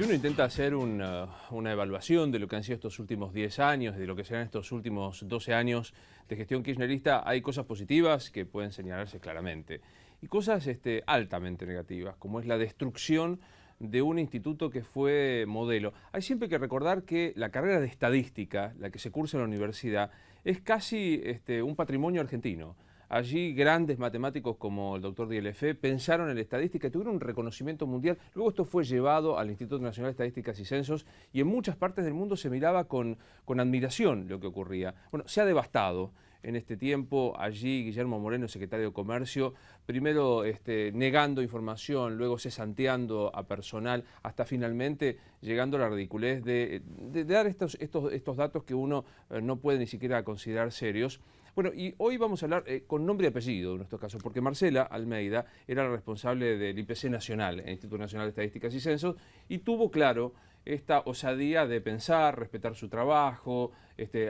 Si uno intenta hacer una evaluación de lo que han sido estos últimos 10 años, de lo que serán estos últimos 12 años de gestión kirchnerista, hay cosas positivas que pueden señalarse claramente y cosas altamente negativas, como es la destrucción de un instituto que fue modelo. Hay siempre que recordar que la carrera de estadística, la que se cursa en la universidad, es casi un patrimonio argentino. Allí grandes matemáticos como el doctor Dielefé pensaron en la estadística y tuvieron un reconocimiento mundial. Luego esto fue llevado al Instituto Nacional de Estadísticas y Censos y en muchas partes del mundo se miraba con admiración lo que ocurría. Bueno, se ha devastado en este tiempo. Allí Guillermo Moreno, secretario de Comercio, primero negando información, luego cesanteando a personal, hasta finalmente llegando a la ridiculez de dar estos datos que uno no puede ni siquiera considerar serios. Bueno, y hoy vamos a hablar con nombre y apellido en nuestro caso, porque Marcela Almeida era la responsable del IPC Nacional, el Instituto Nacional de Estadísticas y Censos, y tuvo claro esta osadía de pensar, respetar su trabajo,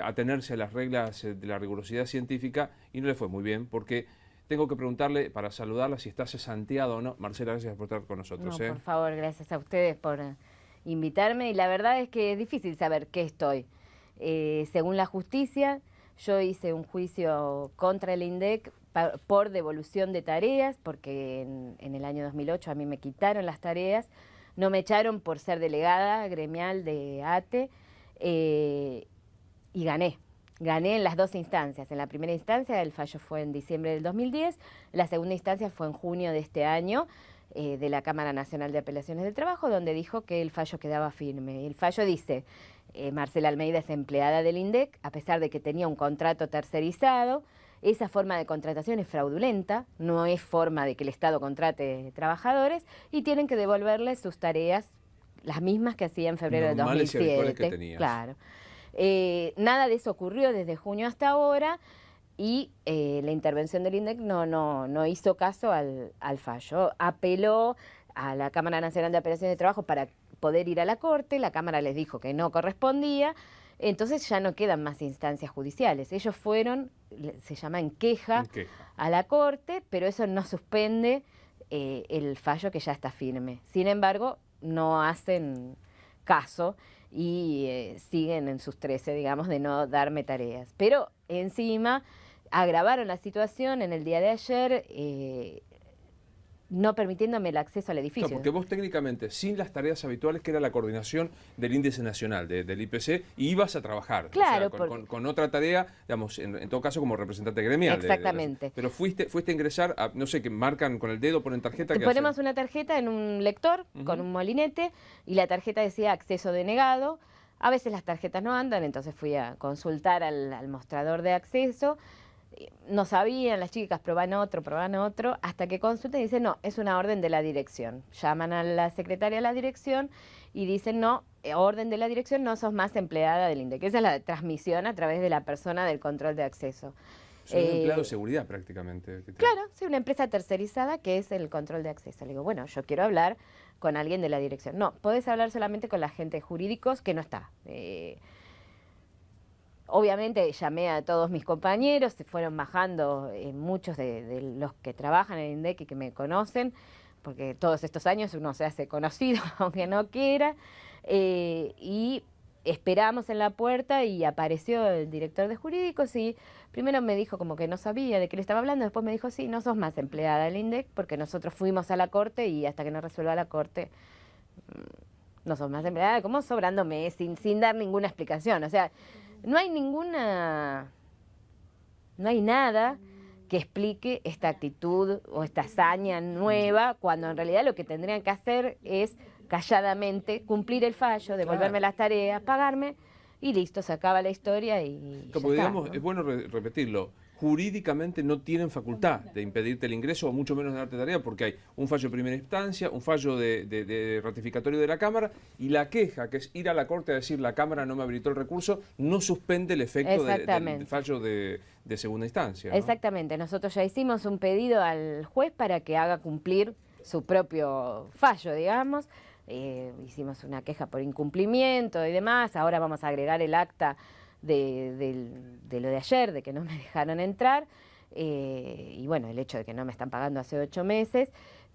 atenerse a las reglas de la rigurosidad científica, y no le fue muy bien, porque tengo que preguntarle, para saludarla, si está cesanteada o no. Marcela, gracias por estar con nosotros. No, por favor, gracias a ustedes por invitarme, y la verdad es que es difícil saber qué estoy. Según la justicia, yo hice un juicio contra el INDEC por devolución de tareas, porque en el año 2008 a mí me quitaron las tareas, no me echaron por ser delegada gremial de ATE, y gané. Gané en las dos instancias. En la primera instancia el fallo fue en diciembre del 2010, la segunda instancia fue en junio de este año, de la Cámara Nacional de Apelaciones del Trabajo, donde dijo que el fallo quedaba firme. El fallo dice: Marcela Almeida es empleada del INDEC, a pesar de que tenía un contrato tercerizado. Esa forma de contratación es fraudulenta, no es forma de que el Estado contrate trabajadores, y tienen que devolverle sus tareas, las mismas que hacía en febrero de normales 2007. Y habituales que tenías. Claro. Nada de eso ocurrió desde junio hasta ahora, y la intervención del INDEC no hizo caso al fallo. Apeló a la Cámara Nacional de Apelaciones de Trabajo para poder ir a la Corte. La Cámara les dijo que no correspondía, entonces ya no quedan más instancias judiciales. Ellos fueron, se llama en queja a la Corte, pero eso no suspende el fallo que ya está firme. Sin embargo, no hacen caso y siguen en sus 13, digamos, de no darme tareas. Pero encima agravaron la situación en el día de ayer, no permitiendo el acceso al edificio. Claro, porque vos técnicamente, sin las tareas habituales, que era la coordinación del índice nacional, del IPC, ibas a trabajar. Claro, o sea, con otra tarea, digamos, en todo caso como representante gremial. Exactamente. Pero fuiste a ingresar, no sé, que marcan con el dedo, ponen tarjeta. Ponemos una tarjeta en un lector con un molinete, y la tarjeta decía acceso denegado. A veces las tarjetas no andan, entonces fui a consultar al mostrador de acceso. No sabían, las chicas proban otro, hasta que consultan y dicen: no, es una orden de la dirección. Llaman a la secretaria de la dirección y dicen: no, orden de la dirección, no sos más empleada del INDEC. Esa es la transmisión a través de la persona del control de acceso. Soy un empleado de seguridad prácticamente. Claro, sí, una empresa tercerizada que es el control de acceso. Le digo: bueno, yo quiero hablar con alguien de la dirección. No, podés hablar solamente con la gente de jurídicos, que no está. Obviamente llamé a todos mis compañeros, se fueron bajando muchos de los que trabajan en el INDEC y que me conocen, porque todos estos años uno se hace conocido, aunque no quiera, y esperamos en la puerta y apareció el director de jurídicos y primero me dijo como que no sabía de qué le estaba hablando, después me dijo: sí, no sos más empleada del INDEC, porque nosotros fuimos a la Corte y hasta que no resuelva la Corte no sos más empleada, como sobrándome, sin dar ninguna explicación. O sea, no hay nada que explique esta actitud o esta hazaña nueva, cuando en realidad lo que tendrían que hacer es calladamente cumplir el fallo, devolverme las tareas, pagarme y listo, se acaba la historia y como digamos, es bueno repetirlo. Jurídicamente no tienen facultad de impedirte el ingreso o mucho menos de darte tarea, porque hay un fallo de primera instancia, un fallo de ratificatorio de la Cámara, y la queja, que es ir a la Corte a decir: la Cámara no me habilitó el recurso, no suspende el efecto del fallo de segunda instancia, ¿no? Exactamente. Nosotros ya hicimos un pedido al juez para que haga cumplir su propio fallo, digamos. Hicimos una queja por incumplimiento y demás. Ahora vamos a agregar el acta de lo de ayer, de que no me dejaron entrar, y bueno, el hecho de que no me están pagando hace 8 meses,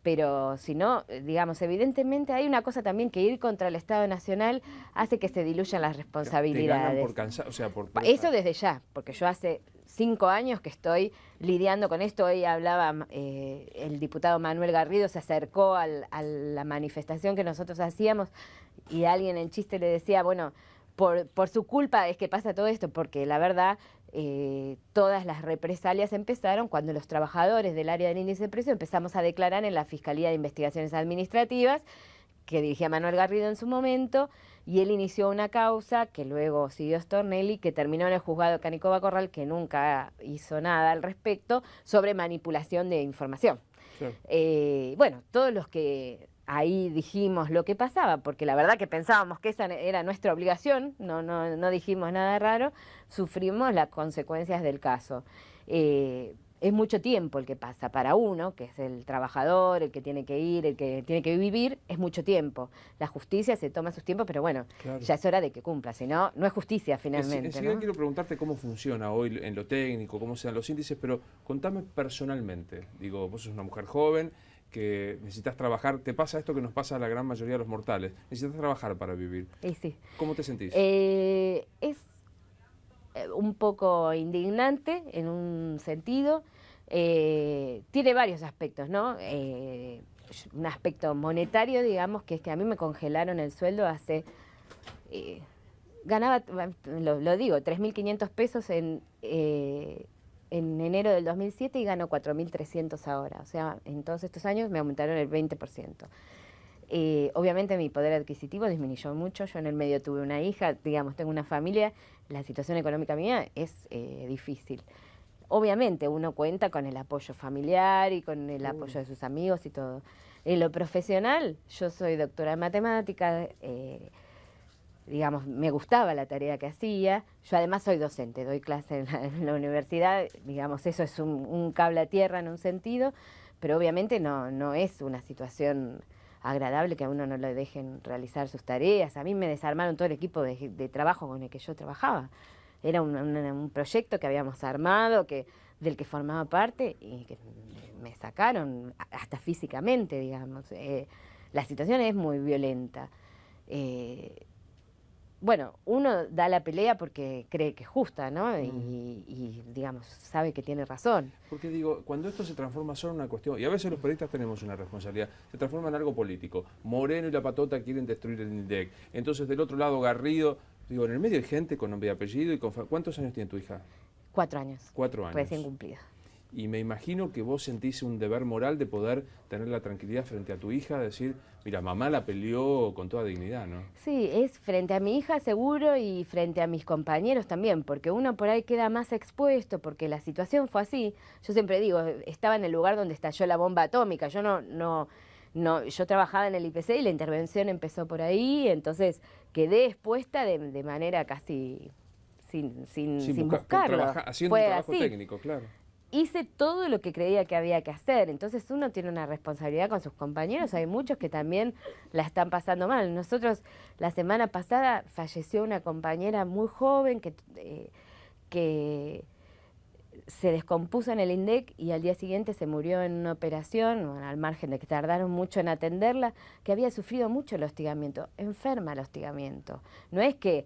pero si no, digamos, evidentemente hay una cosa también, que ir contra el Estado Nacional hace que se diluyan las responsabilidades. Te ganan por cansar, o sea, por Eso desde ya, porque yo hace 5 años que estoy lidiando con esto. Hoy hablaba el diputado Manuel Garrido, se acercó a la manifestación que nosotros hacíamos y alguien en chiste le decía, bueno, por su culpa es que pasa todo esto, porque la verdad todas las represalias empezaron cuando los trabajadores del área del índice de precios empezamos a declarar en la Fiscalía de Investigaciones Administrativas, que dirigía Manuel Garrido en su momento, y él inició una causa que luego siguió Stornelli, que terminó en el juzgado de Canicoba Corral, que nunca hizo nada al respecto, sobre manipulación de información. Claro. Bueno, todos los que ahí dijimos lo que pasaba, porque la verdad que pensábamos que esa era nuestra obligación, no dijimos nada raro, sufrimos las consecuencias del caso. Es mucho tiempo el que pasa para uno, que es el trabajador, el que tiene que ir, el que tiene que vivir, es mucho tiempo. La justicia se toma sus tiempos, pero bueno, claro, ya es hora de que cumpla, si no, no es justicia finalmente. Enseguida quiero preguntarte cómo funciona hoy en lo técnico, cómo se dan los índices, pero contame personalmente. Digo, vos sos una mujer joven que necesitas trabajar, te pasa esto que nos pasa a la gran mayoría de los mortales, necesitas trabajar para vivir. Sí. ¿Cómo te sentís? Es un poco indignante en un sentido, tiene varios aspectos, ¿no? Un aspecto monetario, digamos, que es que a mí me congelaron el sueldo hace, ganaba, lo digo, 3.500 pesos en enero del 2007 y gano 4.300 ahora, o sea, en todos estos años me aumentaron el 20%. Obviamente mi poder adquisitivo disminuyó mucho, yo en el medio tuve una hija, digamos, tengo una familia, la situación económica mía es difícil. Obviamente uno cuenta con el apoyo familiar y con el apoyo de sus amigos y todo. En lo profesional, yo soy doctora en matemáticas, digamos, me gustaba la tarea que hacía. Yo además soy docente, doy clase en la universidad, digamos, eso es un cable a tierra en un sentido, pero obviamente no es una situación agradable que a uno no le dejen realizar sus tareas. A mí me desarmaron todo el equipo de trabajo con el que yo trabajaba. Era un proyecto que habíamos armado, del que formaba parte, y que me sacaron hasta físicamente, digamos. La situación es muy violenta. Bueno, uno da la pelea porque cree que es justa, ¿no? Y, digamos, sabe que tiene razón. Porque digo, cuando esto se transforma solo en una cuestión, y a veces los periodistas tenemos una responsabilidad, se transforma en algo político. Moreno y la Patota quieren destruir el INDEC. Entonces, del otro lado, Garrido. Digo, en el medio hay gente con nombre y apellido y con... ¿Cuántos años tiene tu hija? 4 años. 4 años. Recién cumplida. Y me imagino que vos sentís un deber moral de poder tener la tranquilidad frente a tu hija, decir, mira, mamá la peleó con toda dignidad, ¿no? Sí, es frente a mi hija seguro y frente a mis compañeros también, porque uno por ahí queda más expuesto, porque la situación fue así. Yo siempre digo, estaba en el lugar donde estalló la bomba atómica, yo yo trabajaba en el IPC y la intervención empezó por ahí, entonces quedé expuesta de manera casi sin buscarlo. Haciendo fue un trabajo así. técnico, claro. Hice todo lo que creía que había que hacer, entonces uno tiene una responsabilidad con sus compañeros, hay muchos que también la están pasando mal. Nosotros la semana pasada falleció una compañera muy joven que se descompuso en el INDEC y al día siguiente se murió en una operación, bueno, al margen de que tardaron mucho en atenderla, que había sufrido mucho el hostigamiento, enferma el hostigamiento. No es que,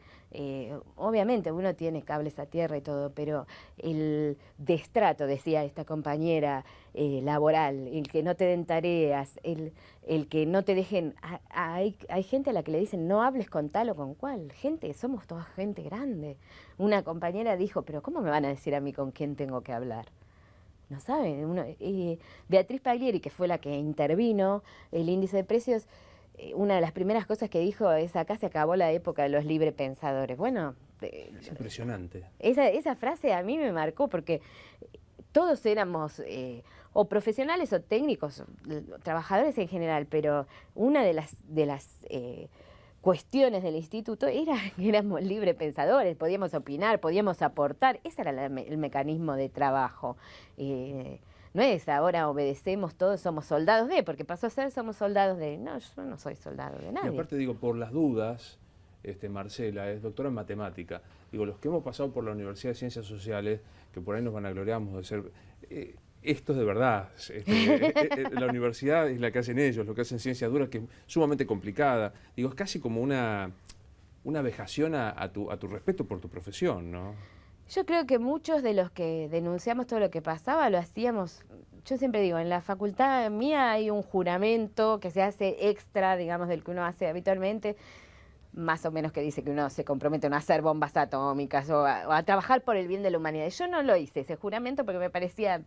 obviamente uno tiene cables a tierra y todo, pero el destrato, decía esta compañera, laboral, el que no te den tareas, el que no te dejen... Hay gente a la que le dicen no hables con tal o con cual. Gente, somos toda gente grande. Una compañera dijo, pero ¿cómo me van a decir a mí con quién tengo que hablar? No saben. Beatriz Paglieri, que fue la que intervino el índice de precios, una de las primeras cosas que dijo es: acá se acabó la época de los librepensadores. Bueno, es impresionante. Esa frase a mí me marcó porque todos éramos o profesionales o técnicos, trabajadores en general, pero una de las cuestiones del instituto era que éramos librepensadores, podíamos opinar, podíamos aportar, ese era el mecanismo de trabajo. No es ahora obedecemos todos, somos soldados de, porque pasó a ser somos soldados de. No, yo no soy soldado de nadie. Y aparte digo, por las dudas, Marcela es doctora en matemática. Digo, los que hemos pasado por la Universidad de Ciencias Sociales, que por ahí nos vanagloriamos de ser, esto es de verdad. La universidad es la que hacen ellos, lo que hacen ciencia dura, que es sumamente complicada. Digo, es casi como una vejación a tu respeto por tu profesión, ¿no? Yo creo que muchos de los que denunciamos todo lo que pasaba lo hacíamos, yo siempre digo, en la facultad mía hay un juramento que se hace extra, digamos, del que uno hace habitualmente, más o menos que dice que uno se compromete a no hacer bombas atómicas o a trabajar por el bien de la humanidad. Yo no lo hice, ese juramento, porque me parecía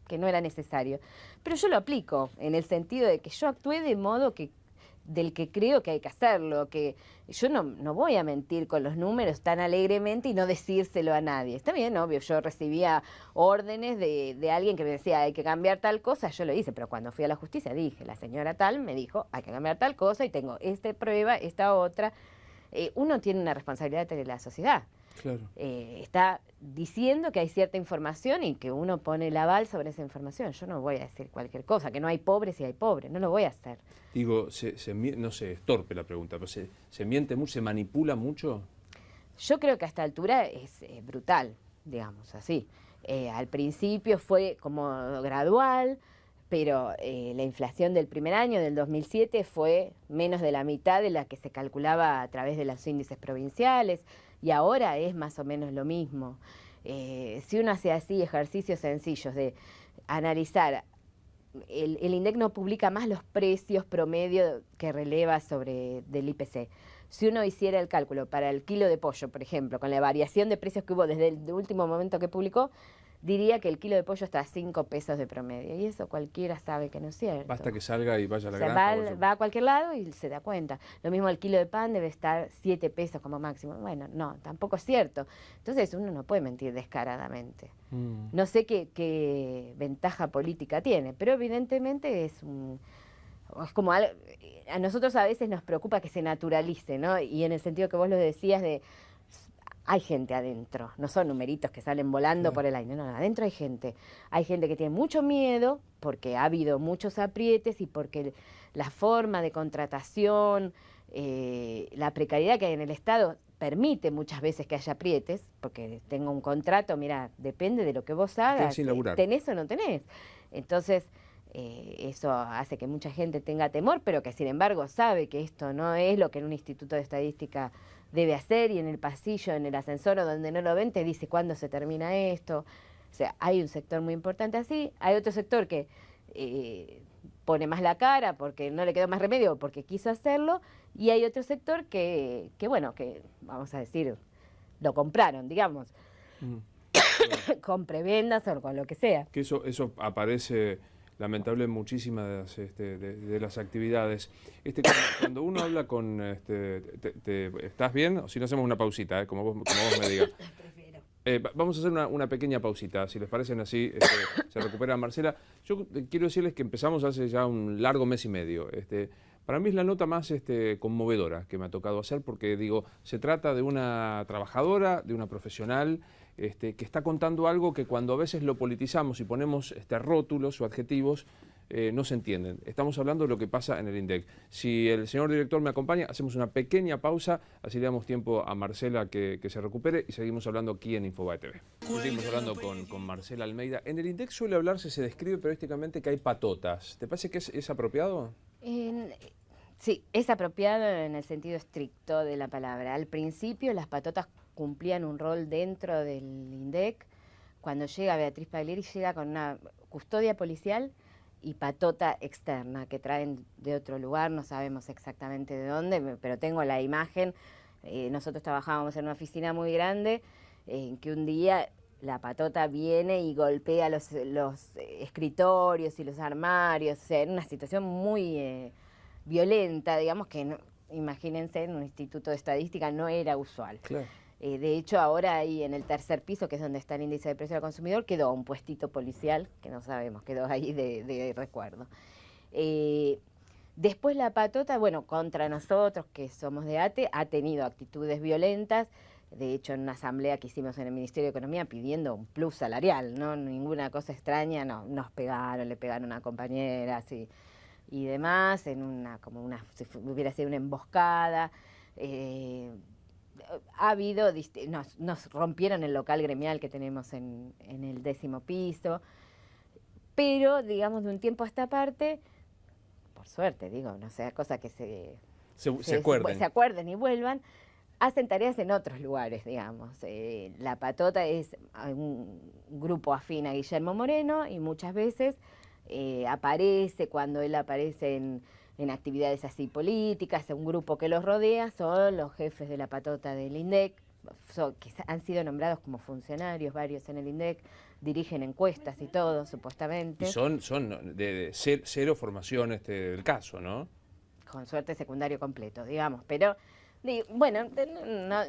que no era necesario. Pero yo lo aplico en el sentido de que yo actué de modo del que creo que hay que hacerlo, que yo no voy a mentir con los números tan alegremente y no decírselo a nadie. Está bien, obvio, yo recibía órdenes de alguien que me decía hay que cambiar tal cosa, yo lo hice, pero cuando fui a la justicia dije, la señora tal me dijo hay que cambiar tal cosa y tengo esta prueba, esta otra. Uno tiene una responsabilidad de la sociedad. Claro. Está diciendo que hay cierta información y que uno pone el aval sobre esa información. Yo no voy a decir cualquier cosa, que no hay pobres y hay pobres, no lo voy a hacer. Digo, no sé, es torpe la pregunta, pero ¿se miente mucho, se manipula mucho? Yo creo que a esta altura es brutal, digamos así. Al principio fue como gradual, pero la inflación del primer año, del 2007, fue menos de la mitad de la que se calculaba a través de los índices provinciales, y ahora es más o menos lo mismo. Si uno hace así ejercicios sencillos de analizar, el INDEC no publica más los precios promedio que releva del IPC. Si uno hiciera el cálculo para el kilo de pollo, por ejemplo, con la variación de precios que hubo desde el último momento que publicó, diría que el kilo de pollo está a 5 pesos de promedio. Y eso cualquiera sabe que no es cierto. Basta que salga y vaya a la granja. Va a cualquier lado y se da cuenta. Lo mismo el kilo de pan debe estar 7 pesos como máximo. Bueno, no, tampoco es cierto. Entonces uno no puede mentir descaradamente. No sé qué ventaja política tiene, pero evidentemente es como a nosotros a veces nos preocupa que se naturalice, ¿no? Y en el sentido que vos lo decías hay gente adentro, no son numeritos que salen volando por el aire, no, adentro hay gente. Hay gente que tiene mucho miedo porque ha habido muchos aprietes y porque la forma de contratación, la precariedad que hay en el Estado permite muchas veces que haya aprietes, porque tengo un contrato, mira, depende de lo que vos hagas, tenés o no tenés. Entonces, eso hace que mucha gente tenga temor, pero que sin embargo sabe que esto no es lo que en un instituto de estadística debe hacer, y en el pasillo, en el ascensor o donde no lo ven, te dice cuándo se termina esto. O sea, hay un sector muy importante así, hay otro sector que pone más la cara porque no le quedó más remedio o porque quiso hacerlo, y hay otro sector que bueno, que vamos a decir, lo compraron, digamos, con prebendas o con lo que sea. Que eso aparece lamentable en muchísimas de las actividades. Cuando uno habla con... ¿estás bien? O si no, hacemos una pausita, como vos me digas. Vamos a hacer una pequeña pausita, si les parecen así, se recupera Marcela. Yo quiero decirles que empezamos hace ya un largo mes y medio. Para mí es la nota más conmovedora que me ha tocado hacer, porque digo, se trata de una trabajadora, de una profesional, que está contando algo que cuando a veces lo politizamos y ponemos rótulos o adjetivos, no se entienden. Estamos hablando de lo que pasa en el INDEC. Si el señor director me acompaña, hacemos una pequeña pausa, así le damos tiempo a Marcela que se recupere y seguimos hablando aquí en Infobae TV. Seguimos hablando con Marcela Almeida. En el INDEC suele hablarse, se describe periodísticamente que hay patotas. ¿Te parece que es apropiado? Sí, es apropiado en el sentido estricto de la palabra. Al principio las patotas cumplían un rol dentro del INDEC. Cuando llega Beatriz Paglieri, llega con una custodia policial y patota externa que traen de otro lugar, no sabemos exactamente de dónde, pero tengo la imagen. Nosotros trabajábamos en una oficina muy grande, en que un día la patota viene y golpea los escritorios y los armarios, o sea, en una situación muy violenta, digamos, que no, imagínense, en un instituto de estadística no era usual. Claro. De hecho, ahora ahí en el tercer piso, que es donde está el índice de precio del consumidor, quedó un puestito policial, que no sabemos, quedó ahí de recuerdo. Después la patota, bueno, contra nosotros, que somos de ATE, ha tenido actitudes violentas. De hecho, en una asamblea que hicimos en el Ministerio de Economía pidiendo un plus salarial, no ninguna cosa extraña, no, nos pegaron, le pegaron a compañeras y demás, si hubiera sido una emboscada. Ha habido, nos rompieron el local gremial que tenemos en el 10º piso. pero, digamos, de un tiempo a esta parte, por suerte, digo, no sea cosa que Se acuerden. se acuerden y vuelvan, hacen tareas en otros lugares, digamos. La Patota es un grupo afín a Guillermo Moreno y muchas veces aparece, cuando él aparece en actividades así políticas, un grupo que los rodea son los jefes de la Patota del INDEC, que han sido nombrados como funcionarios, varios en el INDEC, dirigen encuestas y todo, supuestamente. Y son de cero formación del caso, ¿no? Con suerte secundario completo, digamos, pero bueno,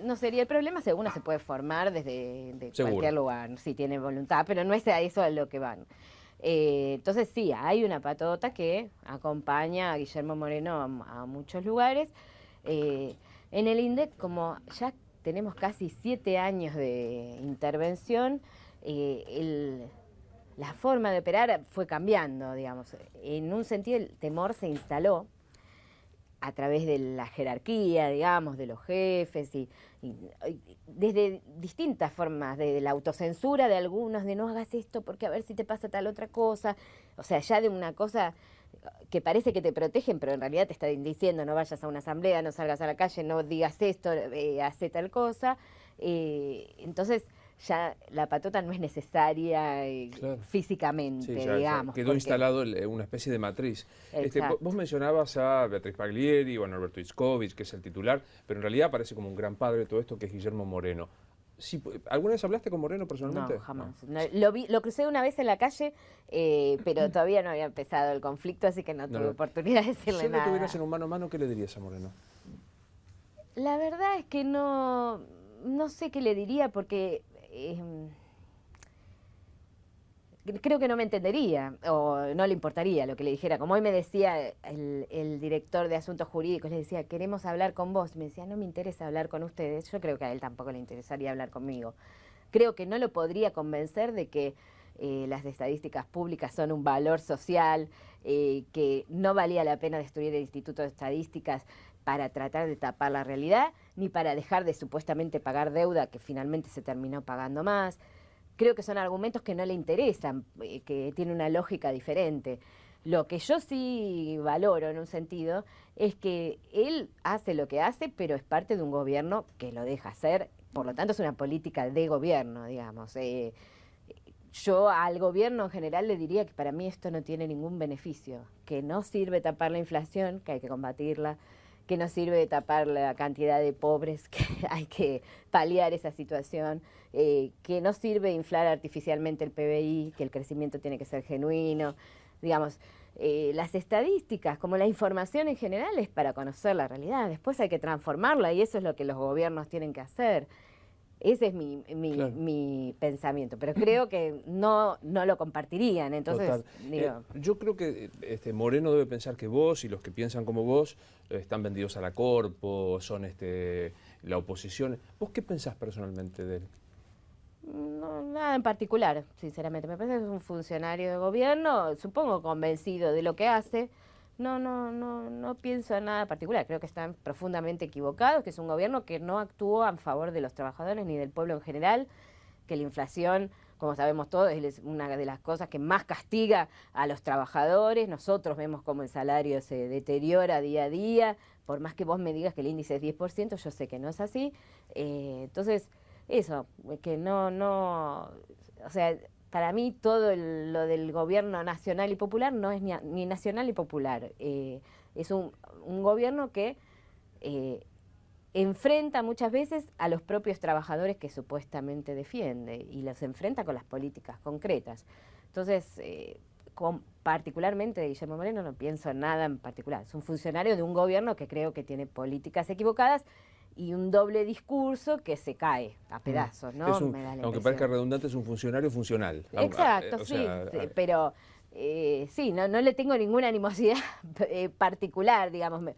no sería el problema, si uno se puede formar desde cualquier lugar, si tiene voluntad, pero no es a eso a lo que van. Entonces sí, hay una Patota que acompaña a Guillermo Moreno a muchos lugares. En el INDEC, como ya tenemos casi 7 años de intervención, la forma de operar fue cambiando, digamos. En un sentido, el temor se instaló a través de la jerarquía, digamos, de los jefes y desde distintas formas, de la autocensura de algunos, de no hagas esto porque a ver si te pasa tal otra cosa, o sea, ya de una cosa que parece que te protegen, pero en realidad te están diciendo no vayas a una asamblea, no salgas a la calle, no digas esto, hace tal cosa, entonces ya la Patota no es necesaria Claro. físicamente, Sí, ya digamos. quedó instalado una especie de matriz. Vos mencionabas a Beatriz Paglieri, bueno, Alberto Itzkovich, que es el titular, pero en realidad aparece como un gran padre de todo esto, que es Guillermo Moreno. Sí, ¿alguna vez hablaste con Moreno personalmente? No, jamás. No, lo crucé una vez en la calle, pero todavía no había empezado el conflicto, así que no tuve oportunidad de decirle Si nada. lo tuvieras en un mano a mano, ¿qué le dirías a Moreno? La verdad es que no sé qué le diría, porque creo que no me entendería o no le importaría lo que le dijera. Como hoy me decía el director de Asuntos Jurídicos, le decía, queremos hablar con vos. Me decía, no me interesa hablar con ustedes. Yo creo que a él tampoco le interesaría hablar conmigo. Creo que no lo podría convencer de que las estadísticas públicas son un valor social, que no valía la pena destruir el Instituto de Estadísticas para tratar de tapar la realidad, ni para dejar de supuestamente pagar deuda que finalmente se terminó pagando más. Creo que son argumentos que no le interesan, que tienen una lógica diferente. Lo que yo sí valoro en un sentido es que él hace lo que hace, pero es parte de un gobierno que lo deja hacer, por lo tanto es una política de gobierno, digamos. Yo al gobierno en general le diría que para mí esto no tiene ningún beneficio, que no sirve tapar la inflación, que hay que combatirla, que no sirve de tapar la cantidad de pobres, que hay que paliar esa situación, que no sirve inflar artificialmente el PBI, que el crecimiento tiene que ser genuino. Digamos, las estadísticas, como la información en general, es para conocer la realidad. Después hay que transformarla y eso es lo que los gobiernos tienen que hacer. Ese es mi pensamiento, pero creo que no lo compartirían, entonces digo... yo creo que Moreno debe pensar que vos y los que piensan como vos están vendidos a la corpo, son la oposición. ¿Vos qué pensás personalmente de él? No, nada en particular, sinceramente. Me parece que es un funcionario de gobierno, supongo convencido de lo que hace. No pienso en nada particular. Creo que están profundamente equivocados, que es un gobierno que no actuó a favor de los trabajadores ni del pueblo en general, que la inflación, como sabemos todos, es una de las cosas que más castiga a los trabajadores. Nosotros vemos cómo el salario se deteriora día a día. Por más que vos me digas que el índice es 10%, yo sé que no es así. Entonces, eso, que o sea... Para mí todo lo del gobierno nacional y popular no es ni nacional ni popular. Es un gobierno que enfrenta muchas veces a los propios trabajadores que supuestamente defiende y los enfrenta con las políticas concretas. Entonces, particularmente de Guillermo Moreno no pienso en nada en particular. Es un funcionario de un gobierno que creo que tiene políticas equivocadas y un doble discurso que se cae a pedazos, ¿no? Aunque parezca redundante, es un funcionario funcional. Exacto, pero sí, no le tengo ninguna animosidad particular, digamos.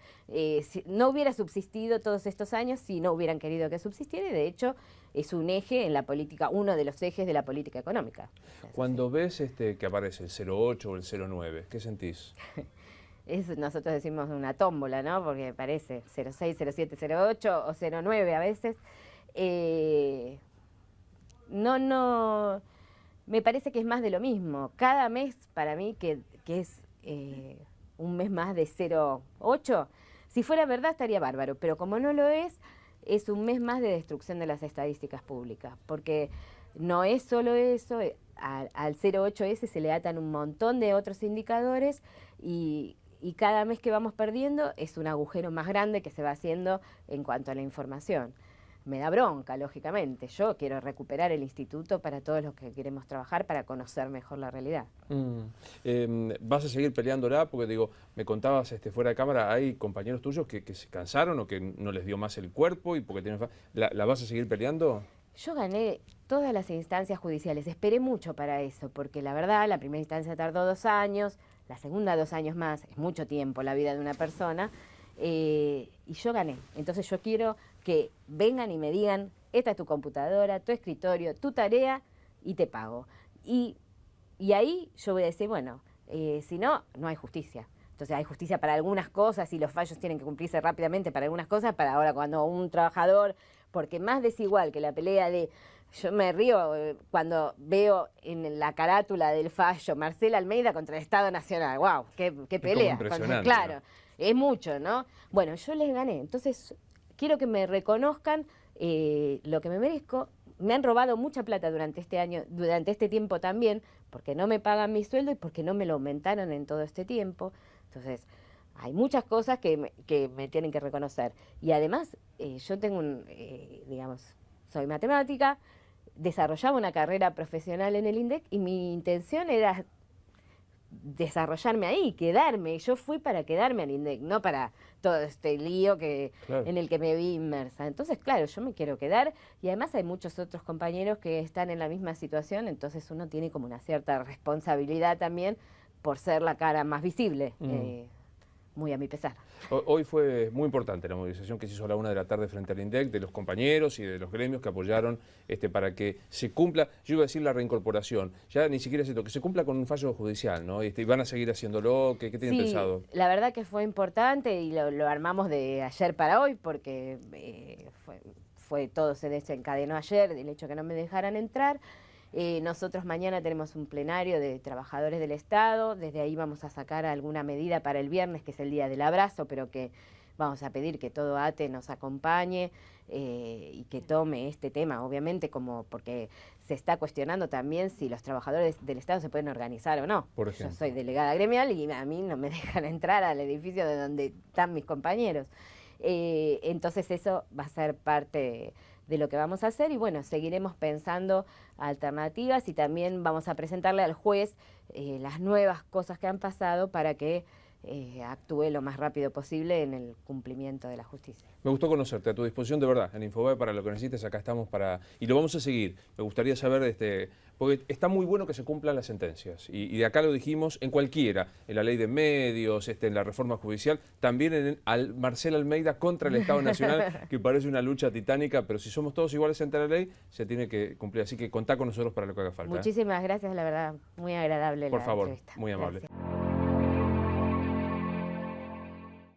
No hubiera subsistido todos estos años si no hubieran querido que subsistiera, y de hecho es un eje en la política, uno de los ejes de la política económica. Cuando ves que aparece el 08 o el 09, ¿qué sentís? Nosotros decimos una tómbola, ¿no? Porque parece 06, 07, 08 o 09 a veces. me parece que es más de lo mismo. Cada mes para mí que es un mes más de 0,8, si fuera verdad estaría bárbaro, pero como no lo es un mes más de destrucción de las estadísticas públicas, porque no es solo eso, al 0,8 se le atan un montón de otros indicadores y cada mes que vamos perdiendo es un agujero más grande que se va haciendo en cuanto a la información. Me da bronca, lógicamente. Yo quiero recuperar el instituto para todos los que queremos trabajar para conocer mejor la realidad. ¿Vas a seguir peleándola? Porque digo, me contabas fuera de cámara, hay compañeros tuyos que se cansaron o que no les dio más el cuerpo y porque tienen... ¿La vas a seguir peleando? Yo gané todas las instancias judiciales, esperé mucho para eso, porque la verdad, la primera instancia tardó 2 años, la segunda 2 años más, es mucho tiempo la vida de una persona, y yo gané. Entonces yo quiero que vengan y me digan, esta es tu computadora, tu escritorio, tu tarea, y te pago. Y ahí yo voy a decir, bueno, si no, no hay justicia. Entonces hay justicia para algunas cosas y los fallos tienen que cumplirse rápidamente para algunas cosas, para ahora cuando un trabajador, porque más desigual que la pelea de... Yo me río cuando veo en la carátula del fallo Marcela Almeida contra el Estado Nacional. ¡Wow! ¡Qué pelea! Impresionante, claro, ¿no? Es mucho, ¿no? Bueno, yo les gané. Entonces, quiero que me reconozcan lo que me merezco. Me han robado mucha plata durante este año, durante este tiempo también, porque no me pagan mi sueldo y porque no me lo aumentaron en todo este tiempo. Entonces, hay muchas cosas que me tienen que reconocer. Y además, yo tengo digamos, soy matemática, desarrollaba una carrera profesional en el INDEC y mi intención era desarrollarme ahí, quedarme. Yo fui para quedarme al INDEC, no para todo este lío Claro. en el que me vi inmersa. Entonces, claro, yo me quiero quedar y además hay muchos otros compañeros que están en la misma situación, entonces uno tiene como una cierta responsabilidad también por ser la cara más visible. Muy a mi pesar. Hoy fue muy importante la movilización que se hizo a la 1 de la tarde frente al INDEC, de los compañeros y de los gremios que apoyaron para que se cumpla, yo iba a decir la reincorporación, ya ni siquiera es esto, que se cumpla con un fallo judicial, ¿no? Y van a seguir haciéndolo, ¿qué tienen pensado? La verdad que fue importante y lo armamos de ayer para hoy porque todo se desencadenó ayer, del hecho que no me dejaran entrar. Nosotros mañana tenemos un plenario de trabajadores del Estado, desde ahí vamos a sacar alguna medida para el viernes, que es el día del abrazo, pero que vamos a pedir que todo ATE nos acompañe y que tome este tema, obviamente, porque se está cuestionando también si los trabajadores del Estado se pueden organizar o no. Por ejemplo. Yo soy delegada gremial y a mí no me dejan entrar al edificio de donde están mis compañeros. Entonces eso va a ser parte de lo que vamos a hacer y bueno, seguiremos pensando alternativas y también vamos a presentarle al juez las nuevas cosas que han pasado para que actúe lo más rápido posible en el cumplimiento de la justicia. Me gustó conocerte, a tu disposición de verdad, en Infobae para lo que necesites, acá estamos para... Y lo vamos a seguir, me gustaría saber, porque está muy bueno que se cumplan las sentencias, y de acá lo dijimos en cualquiera, en la ley de medios, en la reforma judicial, también en Marcela Almeida contra el Estado Nacional, que parece una lucha titánica, pero si somos todos iguales ante la ley, se tiene que cumplir, así que contá con nosotros para lo que haga falta. Muchísimas gracias, la verdad, muy agradable Por la favor, entrevista. muy amable. Gracias.